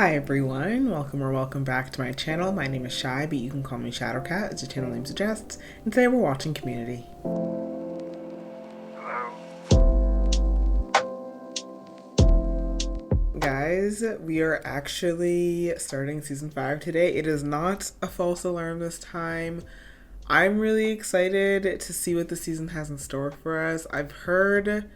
Hi everyone, welcome back to my channel. My name is Shy, but you can call me Shadowcat as the channel name suggests, and today we're watching Community. Guys, we are actually starting season 5 today. It is not a false alarm this time. I'm really excited to see what the season has in store for us. I've heard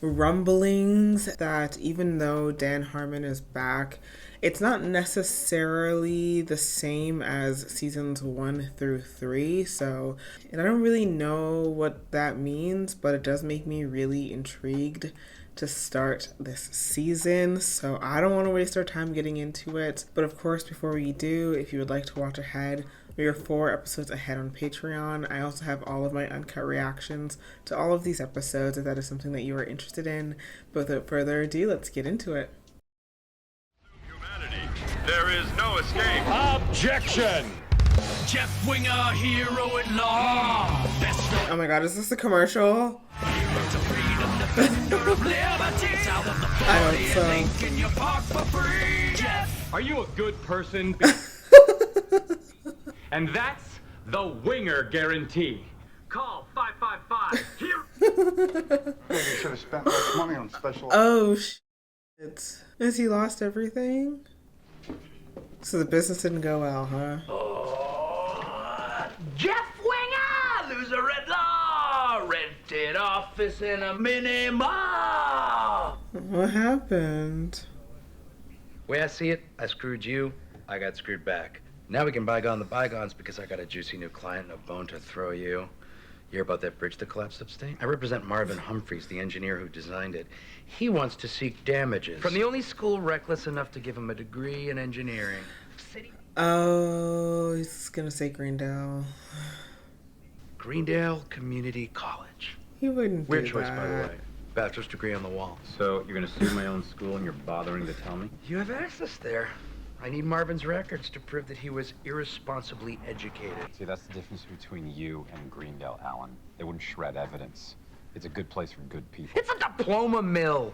rumblings that even though Dan Harmon is back, it's not necessarily the same as seasons 1 through 3. And I don't really know what that means, but it does make me really intrigued to start this season. So I don't want to waste our time getting into it. But of course, before we do, if you would like to watch ahead, we are 4 episodes ahead on Patreon. I also have all of my uncut reactions to all of these episodes if that is something that you are interested in. But without further ado, let's get into it. Humanity, there is no escape. Objection! Jeff Winger, hero at law. Oh my god, is this a commercial? I hope so. Are you a good person? And that's the Winger guarantee. Call 555 here. Maybe you should have spent less money on special. Oh shit. Has he lost everything? So the business didn't go well, huh? Jeff Winger, loser at law. Rented office in a mini mall. What happened? Way I see it, I screwed you, I got screwed back. Now we can bygone the bygones because I got a juicy new client and a bone to throw you. You hear about that bridge that collapsed upstate? I represent Marvin Humphreys, the engineer who designed it. He wants to seek damages from the only school reckless enough to give him a degree in engineering. Oh, he's gonna say Greendale. Greendale Community College. He wouldn't Weird do choice, that. by the way. Bachelor's degree on the wall. So you're gonna sue my own school and you're bothering to tell me? You have access there. I need Marvin's records to prove that he was irresponsibly educated. See, that's the difference between you and Greendale, Alan. They wouldn't shred evidence. It's a good place for good people. It's a diploma mill.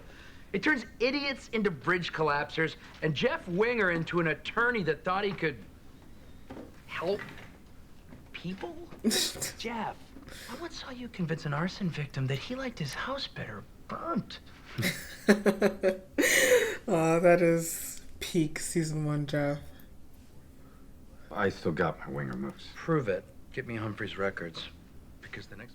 It turns idiots into bridge collapsers and Jeff Winger into an attorney that thought he could help people? Jeff, I once saw you convince an arson victim that he liked his house better burnt. Oh, that is peak season 1, Jeff. I still got my Winger moves. Prove it. Get me Humphrey's records. Because the next...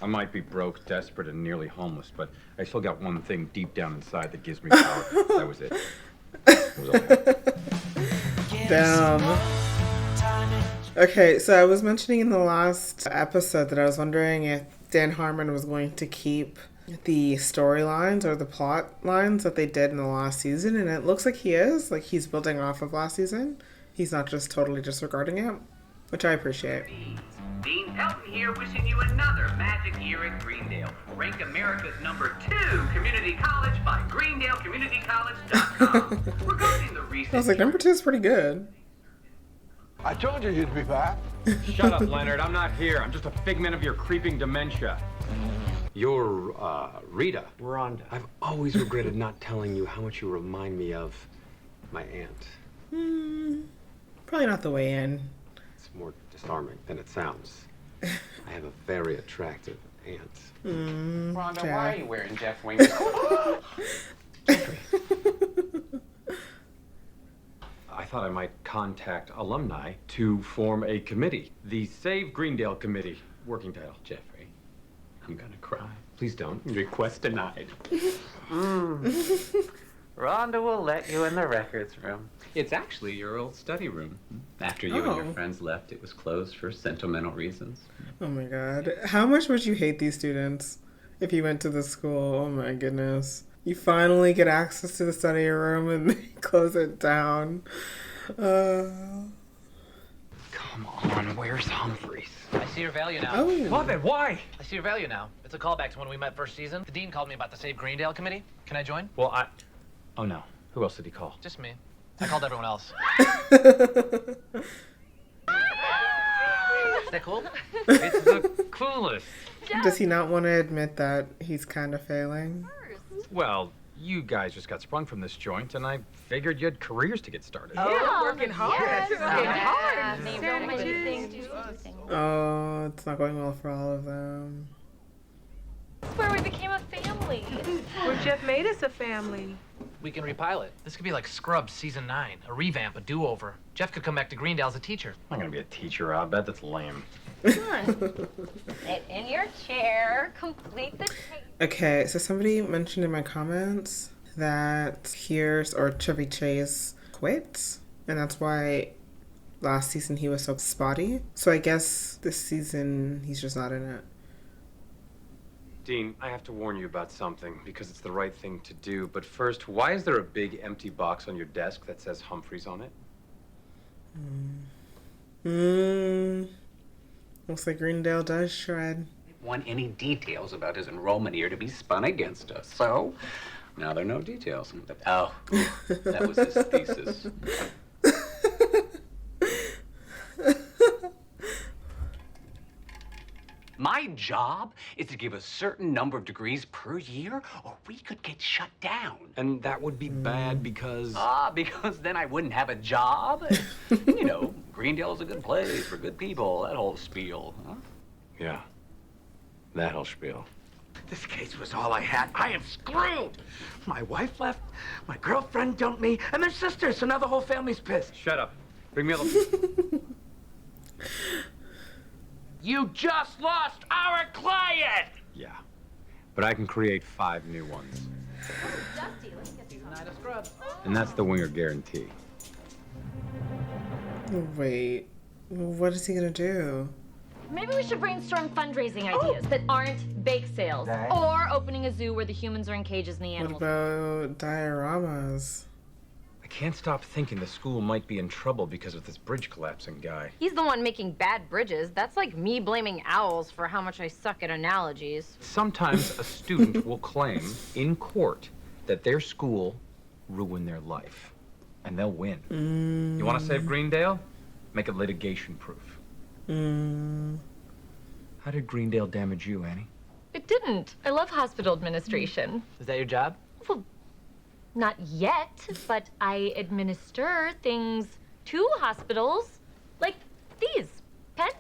I might be broke, desperate, and nearly homeless, but I still got one thing deep down inside that gives me power. That was it. That was all I had. Damn. Okay, so I was mentioning in the last episode that I was wondering if Dan Harmon was going to keep the storylines or the plot lines that they did in the last season, and it looks like he is. Like, he's building off of last season. He's not just totally disregarding it, which I appreciate. Dean Elton here, wishing you another magic year at Greendale. Rank America's #2 community college by GreendaleCommunityCollege.com. Regarding the recent... I was like, #2 is pretty good. I told you you'd be back. Shut up, Leonard. I'm not here. I'm just a figment of your creeping dementia. You're, Rita. Rhonda. I've always regretted not telling you how much you remind me of my aunt. Probably not the way in. It's more disarming than it sounds. I have a very attractive aunt. Rhonda, yeah. why are you wearing Jeff Winger? I thought I might contact alumni to form a committee. The Save Greendale Committee. Working title. Jeffrey, I'm gonna cry. Please don't. Request denied. Rhonda will let you in the records room. It's actually your old study room. After you and your friends left, it was closed for sentimental reasons. Oh my god. How much would you hate these students if you went to the school? Oh my goodness. You finally get access to the study room and they close it down. Come on, where's Humphreys? I see your value now. Oh. Abed, why? I see your value now. It's a callback to when we met first season. The dean called me about the Save Greendale committee. Can I join? Well, Oh, no. Who else did he call? Just me. I called everyone else. Is that cool? It's the coolest. Does he not want to admit that he's kind of failing? Well, You guys just got sprung from this joint, and I figured you had careers to get started. Yeah, working hard. Yes, Working yeah. hard. So many things to do. Oh, it's not going well for all of them. That's where we became a family. Where Jeff made us a family. We can repilot. This could be like Scrubs season 9, a revamp, a do-over. Jeff could come back to Greendale as a teacher. I'm not gonna be a teacher, Abed. That's lame. Come on. Sit in your chair. Complete the tape. Okay, so somebody mentioned in my comments that Pierce or Chevy Chase quit, and that's why last season he was so spotty. So I guess this season he's just not in it. Dean, I have to warn you about something because it's the right thing to do. But first, why is there a big empty box on your desk that says Humphreys on it? Looks like Greendale does shred. Want any details about his enrollment here to be spun against us. So, now there are no details. Oh, that was his thesis. My job is to give a certain number of degrees per year, or we could get shut down. And that would be bad because... Because then I wouldn't have a job. You know, Greendale's a good place for good people, that whole spiel, huh? Yeah, that whole spiel. This case was all I had. I am screwed. My wife left, my girlfriend dumped me, and my sister, so now the whole family's pissed. Shut up. Bring me a little... You just lost our client! Yeah, but I can create 5 new ones. Night of Scrubs. And that's the winger guarantee. Wait, what is he gonna do? Maybe we should brainstorm fundraising ideas that aren't bake sales. Or opening a zoo where the humans are in cages and the What animals. about dioramas? I can't stop thinking the school might be in trouble because of this bridge collapsing guy. He's the one making bad bridges. That's like me blaming owls for how much I suck at analogies. Sometimes a student will claim in court that their school ruined their life, and they'll win. You want to save Greendale? Make it litigation proof. How did Greendale damage you, Annie? It didn't. I love hospital administration. Is that your job? Well, not yet, but I administer things to hospitals like these. Pen?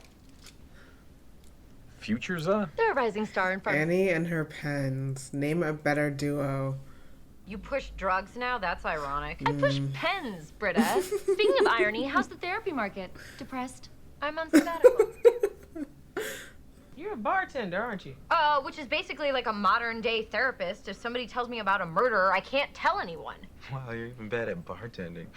Future's on? They're a rising star in front. Annie and her pens. Name a better duo. You push drugs now? That's ironic. I push pens, Britta. Speaking of irony, how's the therapy market? Depressed? I'm on sabbatical. You're a bartender, aren't you? Which is basically like a modern day therapist. If somebody tells me about a murder, I can't tell anyone. Wow, you're even bad at bartending.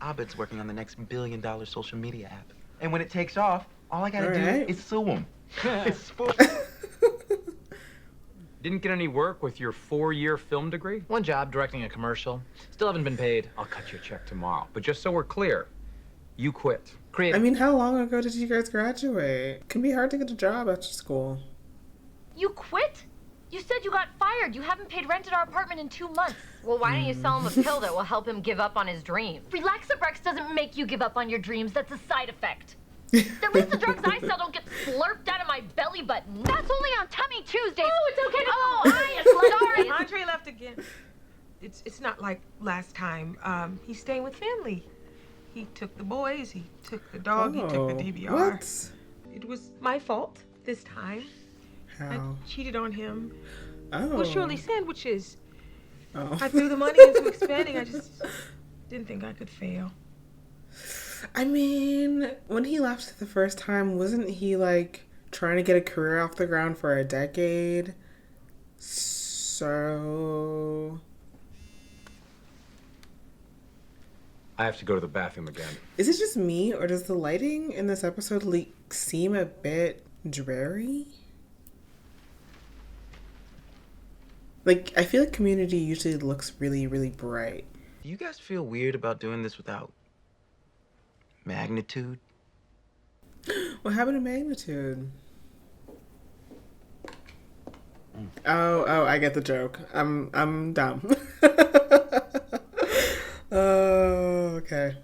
Abed's working on the next billion-dollar social media app. And when it takes off, all I gotta do is sue him. It's sports. Didn't get any work with your 4-year film degree? One job directing a commercial. Still haven't been paid. I'll cut you a check tomorrow. But just so we're clear, you quit. Creative. I mean, how long ago did you guys graduate? It can be hard to get a job after school. You quit? You said you got fired. You haven't paid rent at our apartment in 2 months. Well, why don't you sell him a pill that will help him give up on his dreams? Relaxabrex doesn't make you give up on your dreams. That's a side effect. At least the drugs I sell don't get slurped out of my belly button. That's only on Tummy Tuesdays. Oh, it's okay to... Oh, I am sorry. Andre left again. It's not like last time. He's staying with family. He took the boys, he took the dog, he took the DVR. What? It was my fault this time. How? I cheated on him. Oh. Well, surely sandwiches. Oh. I threw the money into expanding. I just didn't think I could fail. I mean, when he left the first time, wasn't he like trying to get a career off the ground for a decade? So... I have to go to the bathroom again. Is it just me, or does the lighting in this episode seem a bit dreary? Like, I feel like Community usually looks really, really bright. Do you guys feel weird about doing this without magnitude? What happened to Magnitude? Oh, I get the joke. I'm dumb. Oh, okay.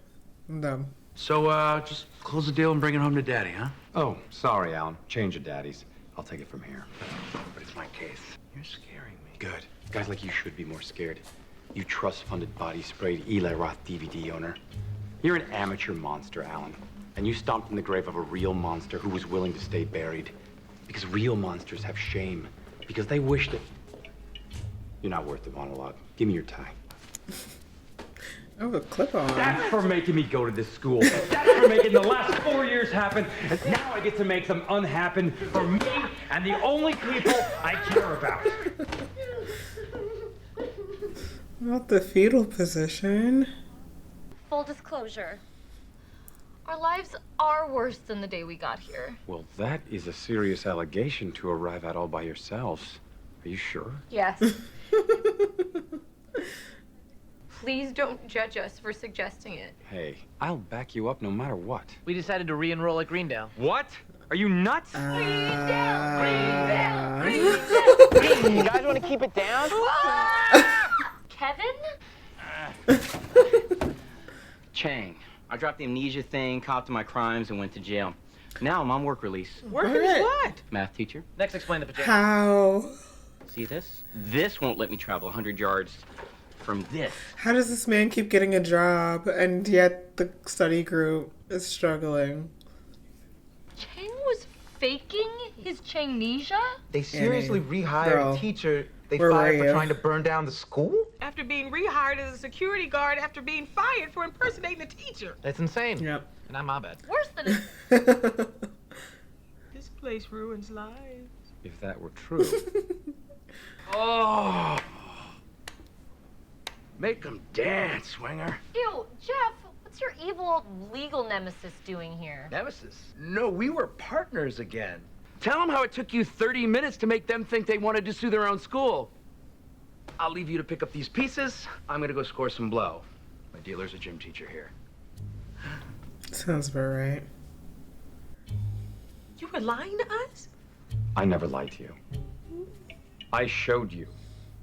I'm dumb. So, just close the deal and bring it home to Daddy, huh? Oh, sorry, Alan. Change of daddies. I'll take it from here. But it's my case. You're scaring me. Good. Guys like you should be more scared. You trust-funded body-sprayed Eli Roth DVD owner. You're an amateur monster, Alan. And you stomped in the grave of a real monster who was willing to stay buried. Because real monsters have shame. Because they wish that... You're not worth the monologue. Give me your tie. Oh, a clip-on. That's for making me go to this school. That's for making the last 4 years happen. And now I get to make them unhappen for me and the only people I care about. Not the fetal position. Full disclosure. Our lives are worse than the day we got here. Well, that is a serious allegation to arrive at all by yourselves. Are you sure? Yes. Please don't judge us for suggesting it. Hey, I'll back you up no matter what. We decided to re-enroll at Greendale. What? Are you nuts? Greendale! You guys want to keep it down? Kevin? Chang. I dropped the amnesia thing, copped to my crimes, and went to jail. Now I'm on work release. Work release what? Math teacher. Next, explain the pajamas. How? See this? This won't let me travel 100 yards from this. How does this man keep getting a job and yet the study group is struggling? Chang was faking his Changnesia? They seriously rehired girl, a teacher they where fired were for you? trying to burn down the school? After being rehired as a security guard after being fired for impersonating the teacher. That's insane. Yep. And I'm Abed. Worse than it. This place ruins lives. If that were true. Oh! Make them dance, Swinger. Ew, Jeff, what's your evil old legal nemesis doing here? Nemesis? No, we were partners again. Tell them how it took you 30 minutes to make them think they wanted to sue their own school. I'll leave you to pick up these pieces. I'm gonna go score some blow. My dealer's a gym teacher here. Sounds about right. You were lying to us? I never lied to you. I showed you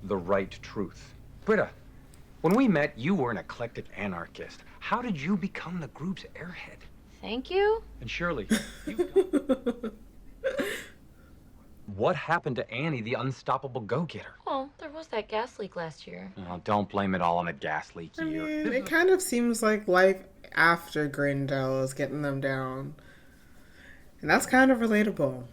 the right truth. Britta, when we met, you were an eclectic anarchist. How did you become the group's airhead? Thank you. And Shirley, what happened to Annie, the unstoppable go-getter? Well, there was that gas leak last year. Oh, don't blame it all on the gas leak I year. mean, it kind of seems like life after Greendale is getting them down. And that's kind of relatable.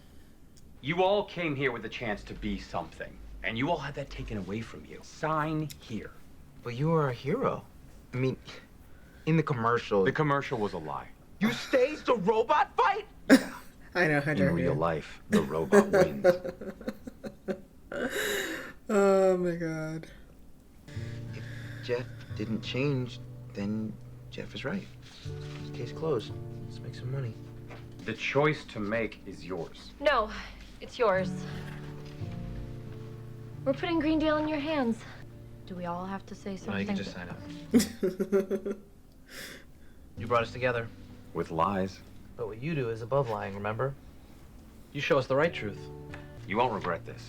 You all came here with a chance to be something, and you all had that taken away from you. Sign here. But you were a hero. I mean, in the commercial. The commercial was a lie. You staged a robot fight? I know, how In dare real you. life, the robot wins. Oh my god. If Jeff didn't change, then Jeff is right. Case closed. Let's make some money. The choice to make is yours. No, it's yours. We're putting Greendale in your hands. Do we all have to say something? No, you can just sign up. You brought us together. With lies. But what you do is above lying, remember? You show us the right truth. You won't regret this.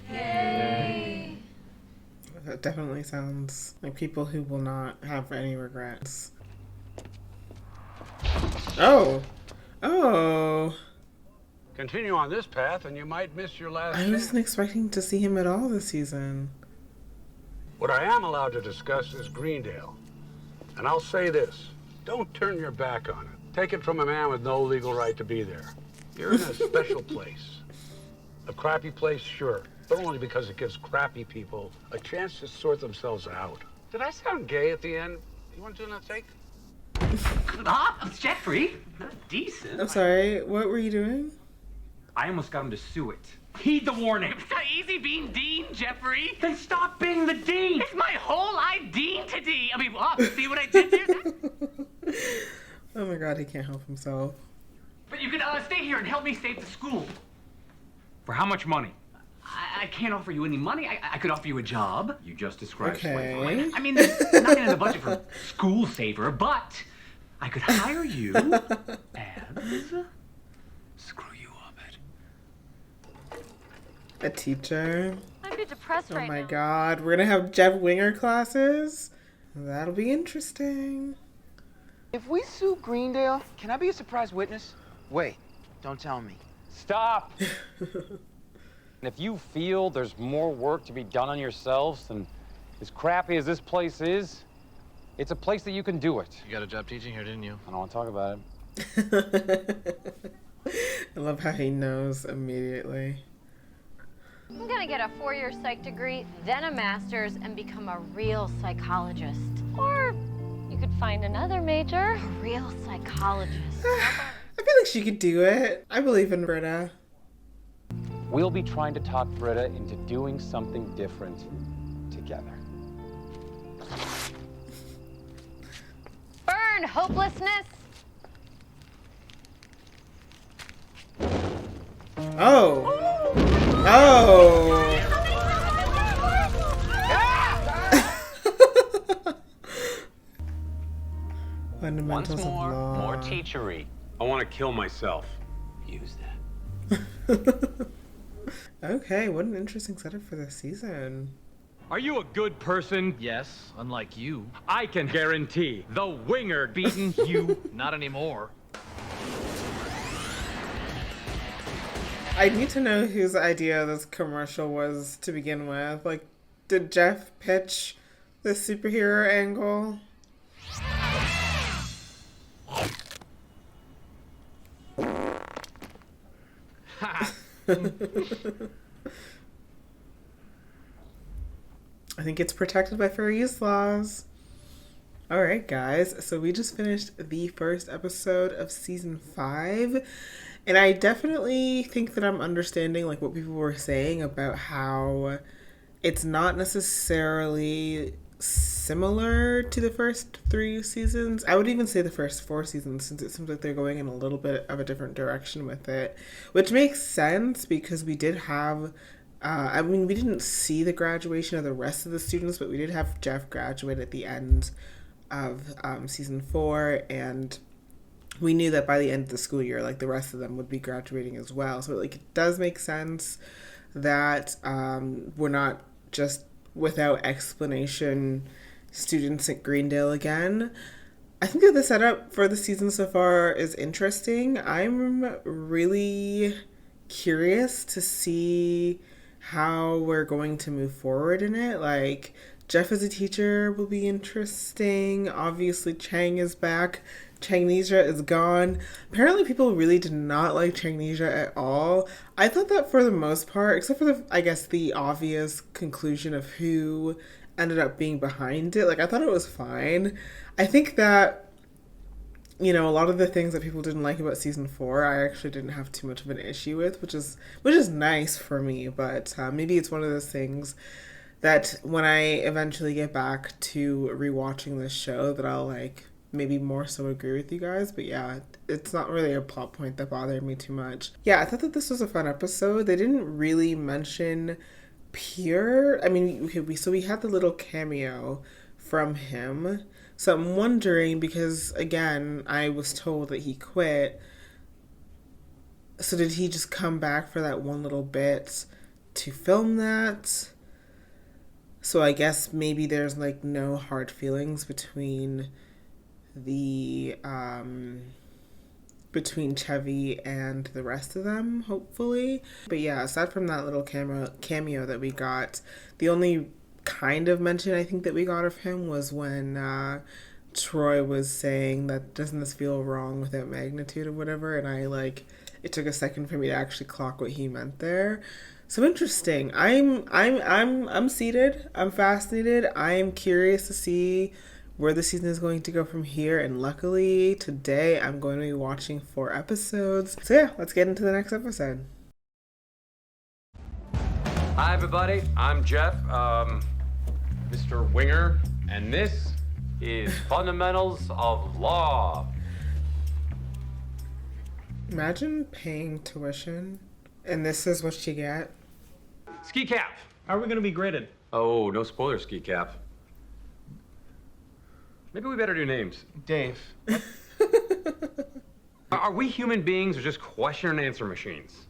Yay! That definitely sounds like people who will not have any regrets. Oh! Oh! Continue on this path and you might miss your last I chance. wasn't expecting to see him at all this season. What I am allowed to discuss is Greendale. And I'll say this, don't turn your back on it. Take it from a man with no legal right to be there. You're in a special place. A crappy place, sure, but only because it gives crappy people a chance to sort themselves out. Did I sound gay at the end? You want to do another take? Ah, Jeffrey. Decent. I'm sorry, what were you doing? I almost got him to sue it. Heed the warning. It's not easy being Dean, Jeffrey. Then stop being the dean. It's my whole life, Dean to D. I mean, wow, see what I did there? Oh my god, he can't help himself. But you can stay here and help me save the school. For how much money? I can't offer you any money. I could offer you a job. You just described Okay. slavery. I mean, there's nothing in the budget for school saver, but I could hire you as screw you, Abed. A teacher? I'm a bit depressed Oh right my now. god, we're gonna have Jeff Winger classes? That'll be interesting. If we sue Greendale, can I be a surprise witness? Wait, don't tell me. Stop! And if you feel there's more work to be done on yourselves, then as crappy as this place is, it's a place that you can do it. You got a job teaching here, didn't you? I don't want to talk about it. I love how he knows immediately. I'm gonna get a 4-year psych degree, then a master's, and become a real psychologist. Or you could find another major, a real psychologist. I feel like she could do it. I believe in Britta. We'll be trying to talk Britta into doing something different together. Burn, hopelessness! Oh. Oh. Fundamentals Once more, of law. more teachery. I want to kill myself. Use that. Okay, what an interesting setup for this season. Are you a good person? Yes, unlike you. I can guarantee the winger Beaten you, not anymore. I need to know whose idea this commercial was to begin with. Like, did Jeff pitch the superhero angle? I think it's protected by fair use laws. Alright guys, so we just finished the first episode of season 5. And I definitely think that I'm understanding like what people were saying about how it's not necessarily similar to the first 3 seasons. I would even say the first 4 seasons, since it seems like they're going in a little bit of a different direction with it, which makes sense because we did have we didn't see the graduation of the rest of the students, but we did have Jeff graduate at the end of season 4, and we knew that by the end of the school year, like the rest of them would be graduating as well. So like it does make sense that we're not just without explanation students at Greendale again. I think that the setup for the season so far is interesting. I'm really curious to see how we're going to move forward in it. Like, Jeff as a teacher will be interesting. Obviously, Chang is back. Changnesia is gone. Apparently, people really did not like Changnesia at all. I thought that for the most part, except for the obvious conclusion of who ended up being behind it, like, I thought it was fine. I think that, you know, a lot of the things that people didn't like about season 4, I actually didn't have too much of an issue with, which is nice for me. But maybe it's one of those things that when I eventually get back to rewatching this show, that I'll like maybe more so agree with you guys. But yeah, it's not really a plot point that bothered me too much. Yeah, I thought that this was a fun episode. They didn't really mention Pierre. I mean, we had the little cameo from him. So I'm wondering, because again, I was told that he quit. So did he just come back for that one little bit to film that? So I guess maybe there's like no hard feelings between between Chevy and the rest of them, hopefully. But yeah, aside from that little cameo that we got, the only kind of mention I think that we got of him was when Troy was saying that doesn't this feel wrong without magnitude or whatever, and it took a second for me to actually clock what he meant there. So interesting. I'm seated. I'm fascinated. I'm curious to see where the season is going to go from here, and luckily today I'm going to be watching 4 episodes. So yeah, let's get into the next episode. Hi everybody, I'm Jeff, Mr. Winger, and this is Fundamentals of Law. Imagine paying tuition and this is what you get. Ski Cap. How are we going to be graded? Oh, no spoilers, Ski Cap. Maybe we better do names. Dave. Are we human beings or just question and answer machines?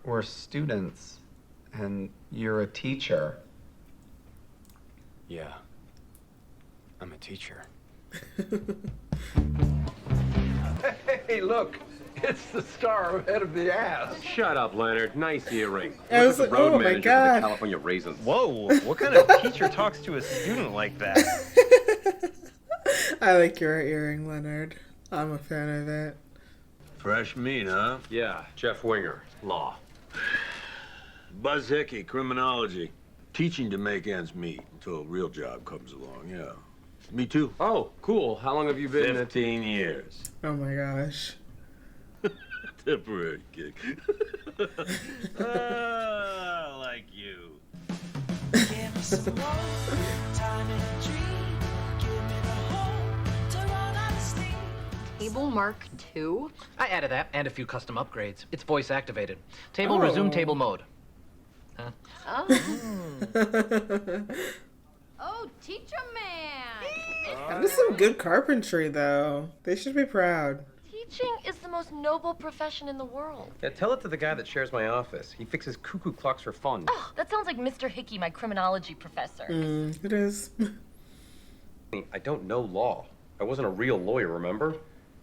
We're students, and you're a teacher. Yeah. I'm a teacher. Hey, look. It's the star head of the ass. Shut up, Leonard. Nice earring. I was Look at the like, road oh my manager for God. the California Raisins. Whoa, what kind of teacher talks to a student like that? I like your earring, Leonard. I'm a fan of it. Fresh meat, huh? Yeah, Jeff Winger, law. Buzz Hickey, criminology. Teaching to make ends meet until a real job comes along, yeah. Me too. Oh, cool. How long have you been 15 years. Oh my gosh. Temporary gig. Ah, like you. Table Mark II? I added that and a few custom upgrades. It's voice activated. Table, Oh. resume table mode. Huh? Oh. Oh, teacher man! That is some good carpentry, though. They should be proud. Teaching is the most noble profession in the world. Yeah, tell it to the guy that shares my office. He fixes cuckoo clocks for fun. Oh, that sounds like Mr. Hickey, my criminology professor. It is. I don't know law. I wasn't a real lawyer, remember?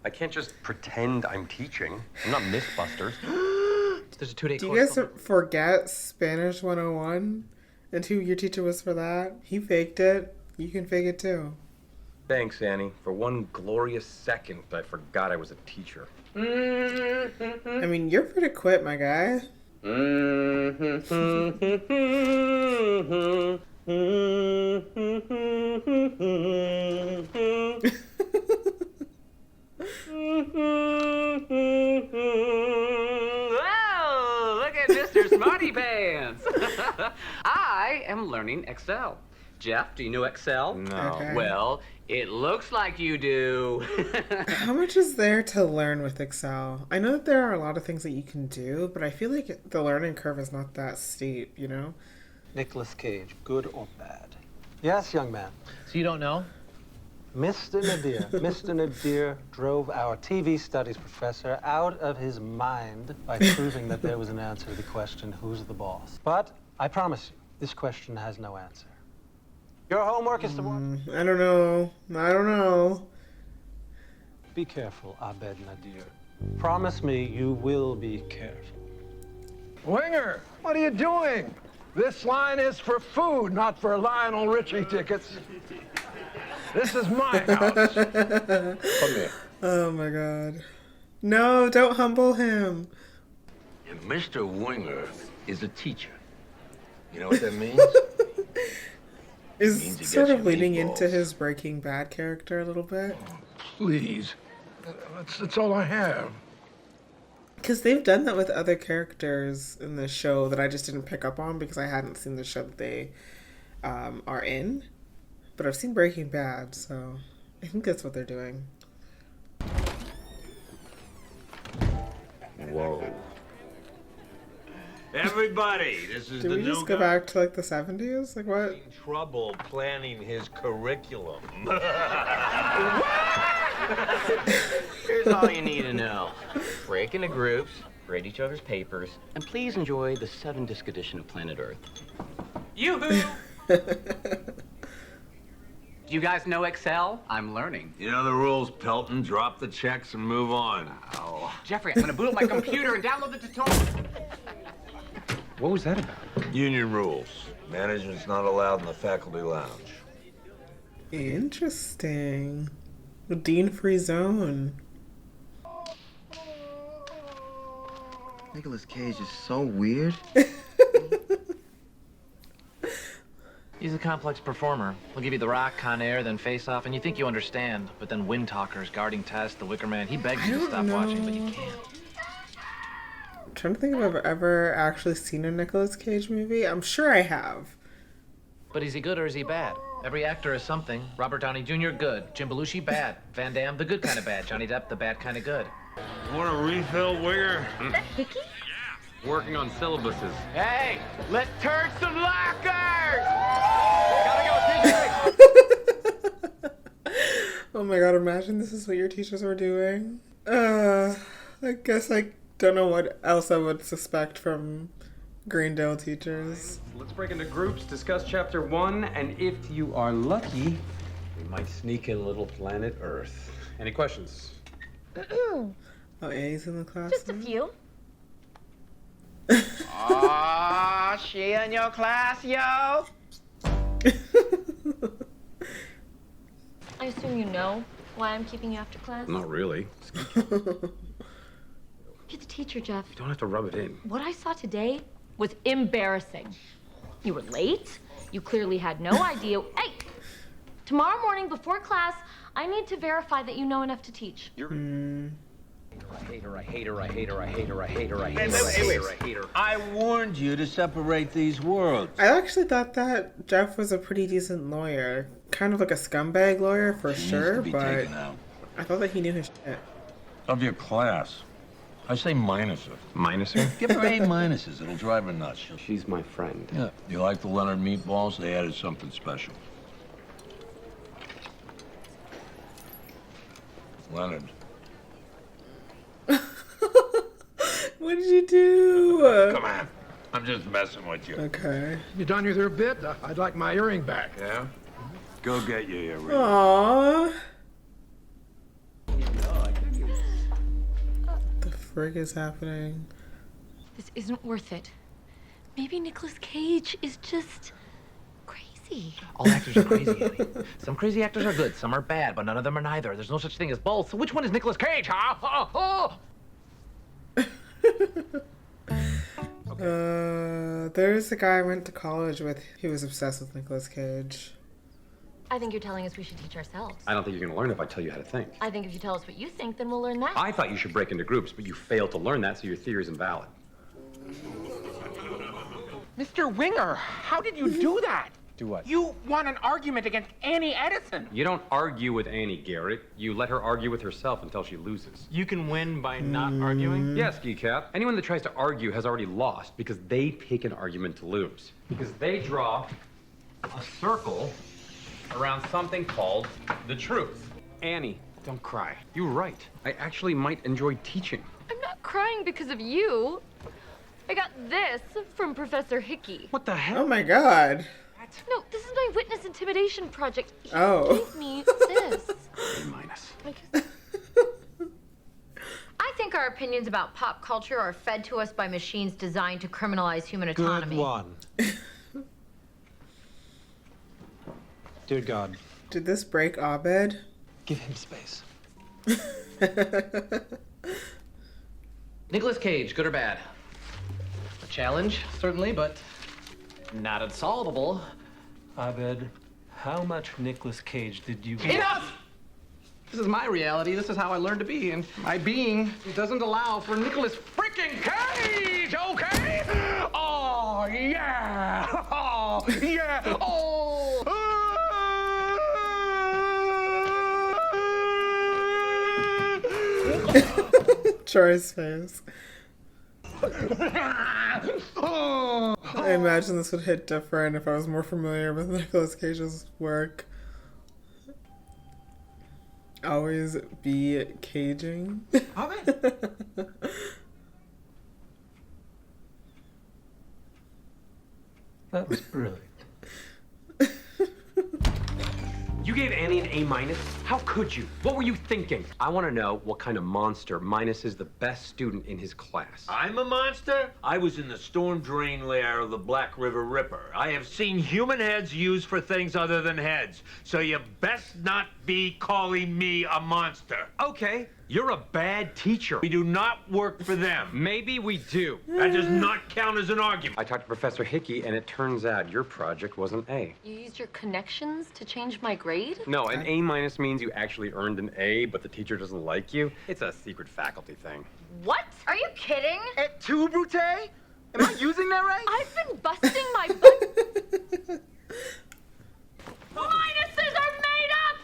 I can't just pretend I'm teaching. I'm not Mythbusters. There's a 2-day Do course. you guys forget Spanish 101? And who your teacher was for that? He faked it. You can fake it too. Thanks, Annie. For one glorious second, I forgot I was a teacher. I mean, you're pretty quick, my guy. Well, look at Mr. Smarty Pants. I am learning Excel. Jeff, do you know Excel? No. Okay. Well, it looks like you do. How much is there to learn with Excel? I know that there are a lot of things that you can do, but I feel like the learning curve is not that steep, you know? Nicolas Cage, good or bad? Yes, young man. So you don't know? Mr. Nadir. Mr. Nadir drove our TV studies professor out of his mind by proving that there was an answer to the question, who's the boss? But I promise you, this question has no answer. Your homework is to watch. I don't know. I don't know. Be careful, Abed Nadir. Promise me you will be careful. Winger, what are you doing? This line is for food, not for Lionel Richie tickets. This is my house. Come here. Oh my god. No, don't humble him. And Mr. Winger is a teacher. You know what that means? Is Means he sort gets of your leaning meatballs. into his Breaking Bad character a little bit. Please. That's all I have. Because they've done that with other characters in the show that I just didn't pick up on because I hadn't seen the show that they are in. But I've seen Breaking Bad, so I think that's what they're doing. Whoa. Everybody, this is Did the we new just go guy. back to like the 70s? Like what? In trouble planning his curriculum. Here's all you need to know. Break into groups, grade each other's papers, and please enjoy the 7-disc edition of Planet Earth. Yoo-hoo! Do you guys know Excel? I'm learning. You know the rules, Pelton. Drop the checks and move on. Oh, Jeffrey, I'm gonna boot up my computer and download the tutorial. What was that about? Union rules. Management's not allowed in the faculty lounge. Interesting. The Dean-free zone. Nicolas Cage is so weird. He's a complex performer. He'll give you The Rock, Con Air, then Face Off, and you think you understand. But then Wind Talkers, Guarding Test, The Wicker Man, he begs you to stop watching, but you can't. I'm trying to think if I've ever actually seen a Nicolas Cage movie. I'm sure I have. But is he good or is he bad? Every actor is something. Robert Downey Jr., good. Jim Belushi, bad. Van Damme, the good kind of bad. Johnny Depp, the bad kind of good. You want a refill, Winger? Hickey? Working on syllabuses. Hey, let's turn some lockers! Gotta go, TJ! Oh my god, imagine this is what your teachers were doing. I guess I don't know what else I would suspect from Greendale teachers. Let's break into groups, discuss chapter 1, and if you are lucky, we might sneak in little planet Earth. Any questions? Oh, A's in the class? Just a few. Aw, she in your class, yo? I assume you know why I'm keeping you after class? Not really. You're the teacher, Jeff. You don't have to rub it in. What I saw today was embarrassing. You were late. You clearly had no idea. Hey! Tomorrow morning before class, I need to verify that you know enough to teach. I hate her, I hate her, I hate her, I hate her, I hate her, I hate her, I hate her, I hate her. I warned you to separate these worlds. I actually thought that Jeff was a pretty decent lawyer. Kind of like a scumbag lawyer for sure, needs to be but taken out. I thought that he knew his shit. Of your class. I say minus her. Minus her? Give her A minuses. It'll drive her nuts. She's my friend. Yeah. You like the Leonard meatballs? They added something special. Leonard. What did you do? Come on. I'm just messing with you. Okay. You done with your bit? I'd like my earring back. Yeah? Go get your earring. Aww. The frig is happening? This isn't worth it. Maybe Nicolas Cage is just crazy. All actors are crazy, Annie. Some crazy actors are good, some are bad, but none of them are neither. There's no such thing as both. So which one is Nicolas Cage, huh? Oh. There's a guy I went to college with. He was obsessed with Nicolas Cage. I think you're telling us we should teach ourselves. I don't think you're going to learn if I tell you how to think. I think if you tell us what you think, then we'll learn that. I thought you should break into groups, but you failed to learn that, so your theory is invalid. Mr. Winger, how did you do that? Do what? You won an argument against Annie Edison. You don't argue with Annie, Garrett. You let her argue with herself until she loses. You can win by not arguing? Yes, Geekap. Anyone that tries to argue has already lost because they pick an argument to lose. Because they draw a circle around something called the truth. Annie, don't cry. You're right. I actually might enjoy teaching. I'm not crying because of you. I got this from Professor Hickey. What the hell? Oh my god. No, this is my witness intimidation project. He Oh. gave me this. A minus. I think our opinions about pop culture are fed to us by machines designed to criminalize human autonomy. Good one. Dear God. Did this break Abed? Give him space. Nicolas Cage, good or bad? A challenge, certainly, but not unsolvable. Abed, how much Nicolas Cage did you... Enough! This is my reality. This is how I learned to be, and my being doesn't allow for Nicolas freaking Cage, okay? Oh, yeah! Oh, yeah! Oh! Troy's face. I imagine this would hit different if I was more familiar with Nicolas Cage's work. Always be caging. That was brilliant. You gave Annie an A minus? How could you? What were you thinking? I want to know what kind of monster Minus is the best student in his class. I'm a monster? I was in the storm drain lair of the Black River Ripper. I have seen human heads used for things other than heads. So you best not be calling me a monster. Okay, you're a bad teacher. We do not work for them. Maybe we do. That does not count as an argument. I talked to Professor Hickey, and it turns out your project was an A. You used your connections to change my grade? No, an A minus means you actually earned an A, but the teacher doesn't like you. It's a secret faculty thing. What? Are you kidding? Et tu, Brute? Am I using that right? I've been busting my butt. Minuses are made up!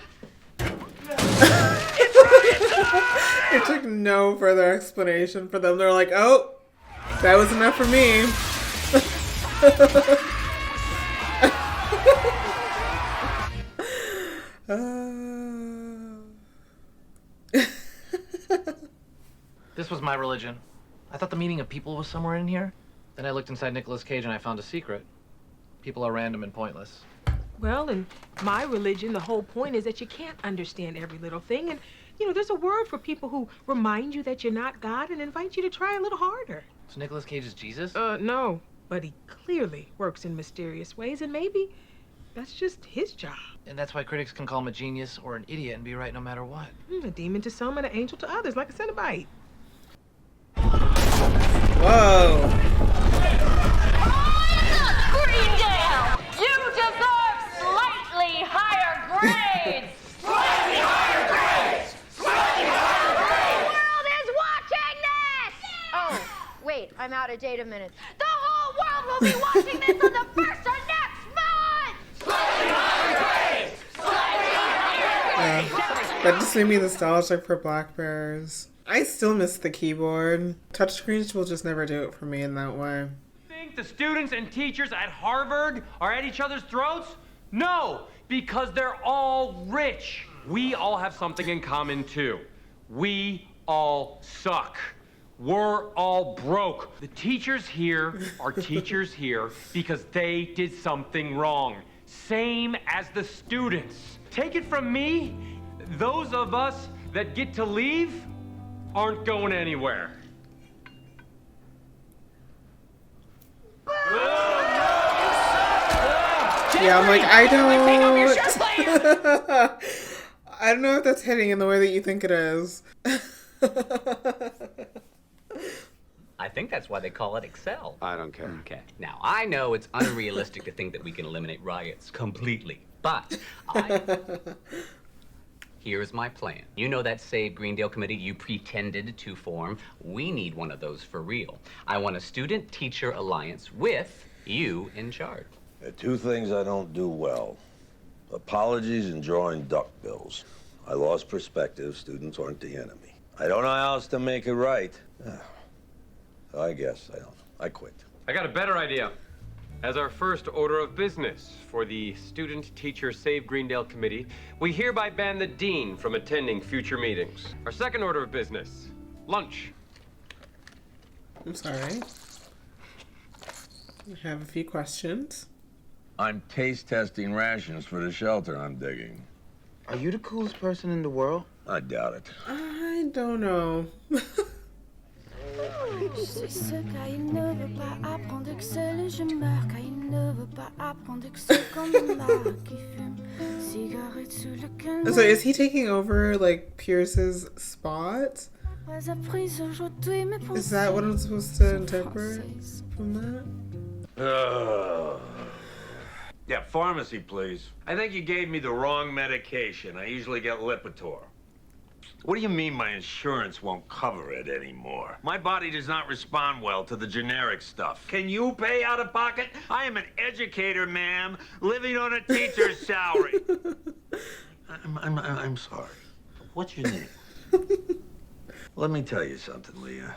It took no further explanation for them. They're like, oh, that was enough for me. This was my religion. I thought the meaning of people was somewhere in here. Then I looked inside Nicolas Cage and I found a secret. People are random and pointless. Well, in my religion, the whole point is that you can't understand every little thing, and there's a word for people who remind you that you're not God and invite you to try a little harder. So Nicolas Cage is Jesus? No. But he clearly works in mysterious ways, and maybe that's just his job. And that's why critics can call him a genius or an idiot and be right no matter what. A demon to some and an angel to others, like a Cenobite. Whoa. Greendale! You deserve slightly higher grades! Slightly higher grades! Slightly higher grades! The world is watching this! Oh, wait, I'm out of date a minute. The whole world will be watching this on the 1st of next month! Slightly higher grades! Slightly higher grades! That just made me nostalgic for Black Bears. I still miss the keyboard. Touchscreens will just never do it for me in that way. Think the students and teachers at Harvard are at each other's throats? No, because they're all rich. We all have something in common too. We all suck. We're all broke. The teachers here are teachers here because they did something wrong. Same as the students. Take it from me, those of us that get to leave aren't going anywhere. Yeah, I'm like, I don't know if that's hitting in the way that you think it is. I think that's why they call it Excel. I don't care. Okay. Now, I know it's unrealistic to think that we can eliminate riots completely, but here's my plan. You know that Save Greendale committee you pretended to form? We need one of those for real. I want a student-teacher alliance with you in charge. There are two things I don't do well. Apologies and drawing duck bills. I lost perspective. Students aren't the enemy. I don't know how else to make it right. I guess I quit. I got a better idea. As our first order of business for the Student Teacher Save Greendale Committee, we hereby ban the dean from attending future meetings. Our second order of business, lunch. I'm sorry. I have a few questions. I'm taste testing rations for the shelter I'm digging. Are you the coolest person in the world? I doubt it. I don't know. Je suis ce gars, il ne veut pas apprendre Excel et je meurs car il ne veut pas apprendre Excel comme Marc qui fume cigarette sous le canapé. So is he taking over like Pierce's spot? Is that what I'm supposed to interpret from that? Yeah, pharmacy, please. I think you gave me the wrong medication. I usually get Lipitor. What do you mean my insurance won't cover it anymore? My body does not respond well to the generic stuff. Can you pay out of pocket? I am an educator, ma'am, living on a teacher's salary. I'm sorry. What's your name? Let me tell you something, Leah.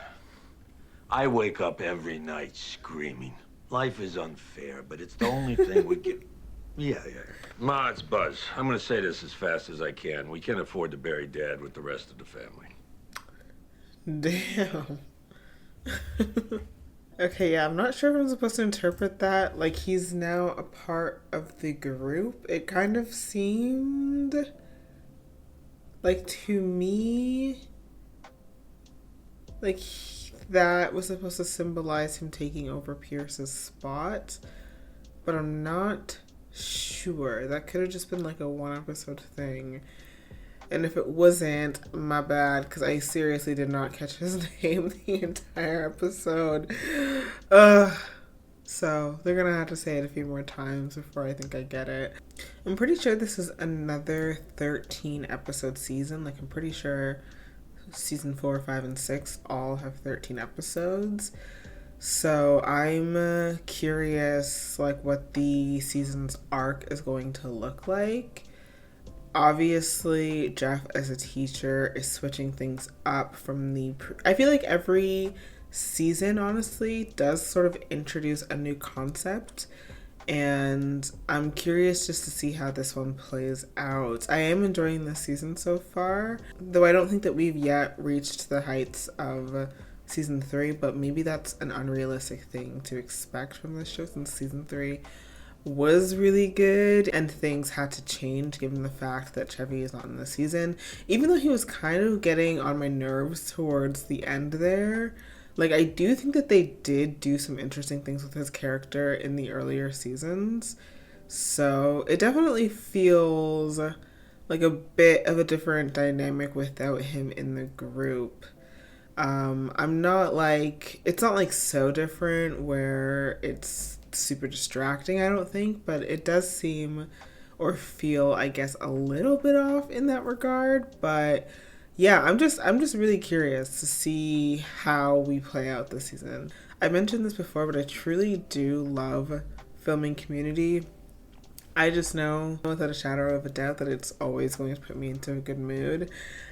I wake up every night screaming. Life is unfair, but it's the only thing we get. Yeah. Ma, it's Buzz. I'm gonna say this as fast as I can. We can't afford to bury Dad with the rest of the family. Damn. Okay, yeah, I'm not sure if I'm supposed to interpret that like he's now a part of the group. It kind of seemed like to me like that was supposed to symbolize him taking over Pierce's spot, but I'm not sure. That could have just been like a one episode thing, and if it wasn't, my bad, because I seriously did not catch his name the entire episode. So they're gonna have to say it a few more times before I think I get it. I'm pretty sure this is another 13 episode season. Like, I'm pretty sure season 4, 5, and 6 all have 13 episodes. So I'm curious like what the season's arc is going to look like. Obviously, Jeff as a teacher is switching things up from the I feel like every season honestly does sort of introduce a new concept, and I'm curious just to see how this one plays out. I am enjoying this season so far, though I don't think that we've yet reached the heights of season 3, but maybe that's an unrealistic thing to expect from this show since season 3 was really good, and things had to change given the fact that Chevy is not in the season. Even though he was kind of getting on my nerves towards the end there, like, I do think that they did do some interesting things with his character in the earlier seasons. So it definitely feels like a bit of a different dynamic without him in the group. I'm not like, it's not like so different where it's super distracting, I don't think, but it does seem or feel, I guess, a little bit off in that regard. But yeah, I'm just really curious to see how we play out this season. I mentioned this before, but I truly do love filming Community. I just know without a shadow of a doubt that it's always going to put me into a good mood.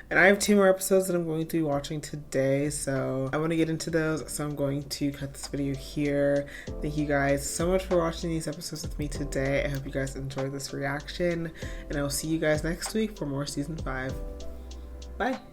And I have 2 more episodes that I'm going to be watching today, so I want to get into those, so I'm going to cut this video here. Thank you guys so much for watching these episodes with me today. I hope you guys enjoyed this reaction, and I will see you guys next week for more Season 5. Bye!